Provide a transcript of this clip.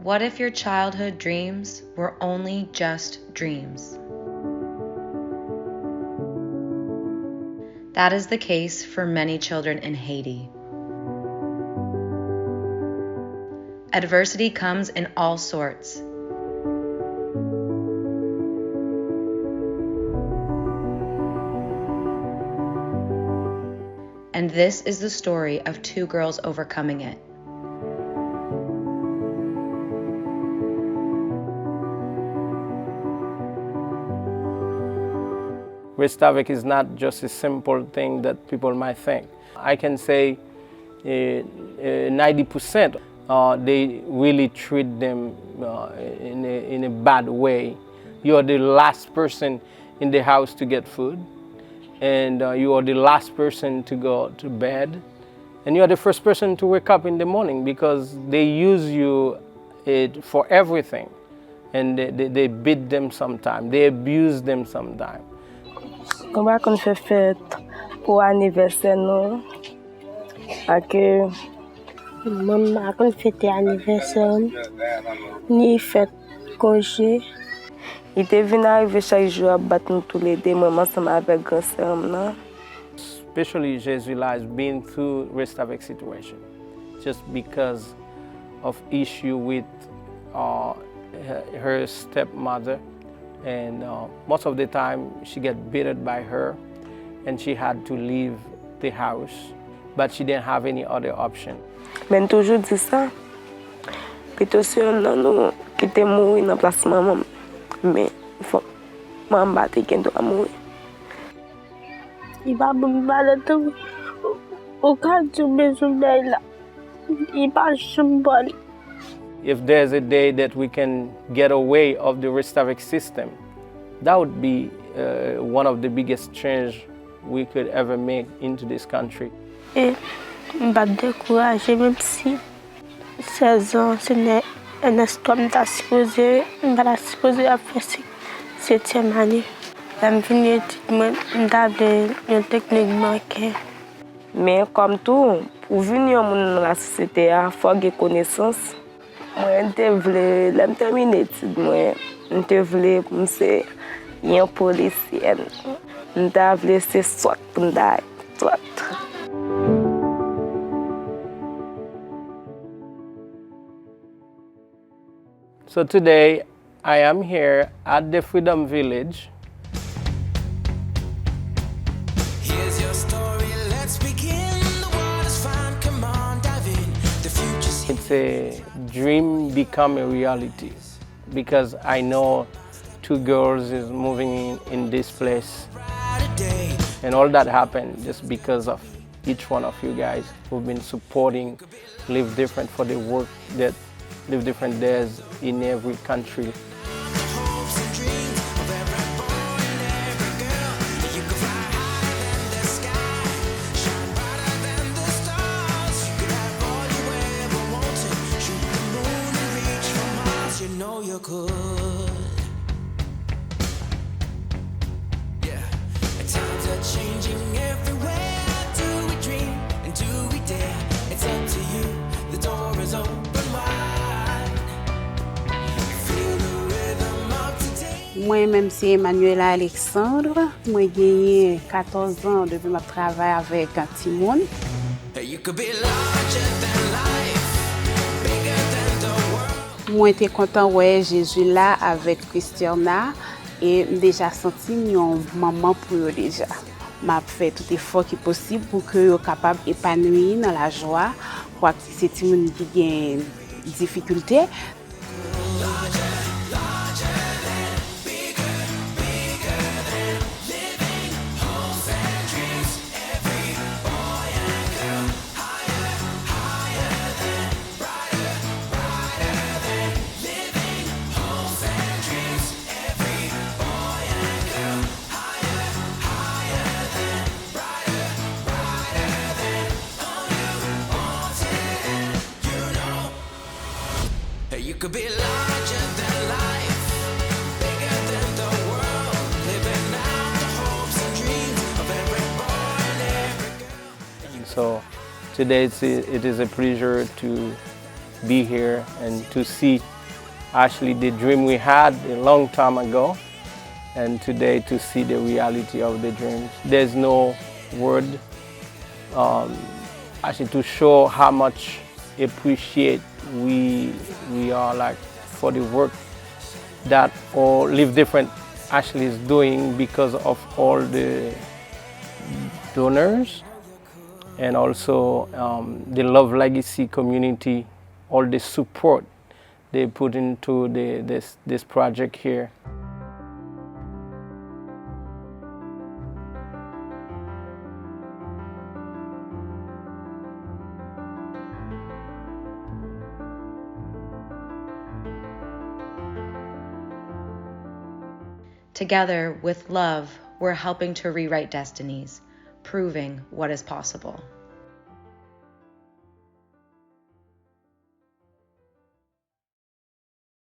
What if your childhood dreams were only just dreams? That is the case for many children in Haiti. Adversity comes in all sorts. And this is the story of two girls overcoming it. Restavek is not just a simple thing that people might think. I can say 90% they really treat them in a bad way. You're the last person in the house to get food, and you are the last person to go to bed, and you are the first person to wake up in the morning because they use you for everything, and they beat them sometimes, they abuse them sometimes. On va qu'on fait fête pour anniversaire nous. Que maman qu'on fête anniversaire ni fête congé. Il était venu arriver chaque jour à battre nous tous les deux maman ensemble avec grand-sœur non. Especially Jesula has been through restavek situation just because of issue with her stepmother. And most of the time she get beaten by her and she had to leave the house, but she didn't have any other option. Mais toujours dit ça. Plutôt sûr non qui était mort dans place maman. Mais faut maman battre qui doit mourir. Il va me battre tout. Au cas où besoin d'elle. Il va chambrer. If there's a day that we can get away of the restavek system, that would be one of the biggest change we could ever make into this country. Et je ne vais pas décourager, même si 16 ans, c'est un instant que je suis supposé faire 7e année. Je suis venu étudier une technique bancaire. Mais comme tout, pour venir dans la société, il faut avoir connaissance. Moi, je terminer les études, je voulais ser un policier. Je voulais ser soit. So today I am here at the Freedom Village. Here's your story, let's begin. The world is fine, come on, dive in. The future's here. It's a dream become a reality because I know two girls is moving in this place, and all that happened just because of each one of you guys who've been supporting Live Different for the work that Live Different does in every country. You could. Yeah. And times are changing everywhere. Do we dream and do we dare? It's up to you. The door is open wide. Feel the rhythm of today. Moi-même, c'est Emmanuel Alexandre. Moi, j'ai 14 ans depuis que je travaille avec un petit monde. You could be larger than life, bigger than the world. Moi, j'étais content de voir Jésus là avec Christiana et déjà senti une maman pour eux déjà. M'a fait tout effort qui possible pour que soient capables d'épanouir dans la joie. Je crois que c'est tout le monde qui a des difficultés. You could be larger than life, bigger than the world, living out the hopes and dreams of every boy and every girl. So today it is a pleasure to be here and to see actually the dream we had a long time ago, and today to see the reality of the dreams. There's no word actually to show how much appreciate we are like for the work that all Live Different actually is doing, because of all the donors and also the Love Legacy community, all the support they put into this project here. Together with love, we're helping to rewrite destinies, proving what is possible.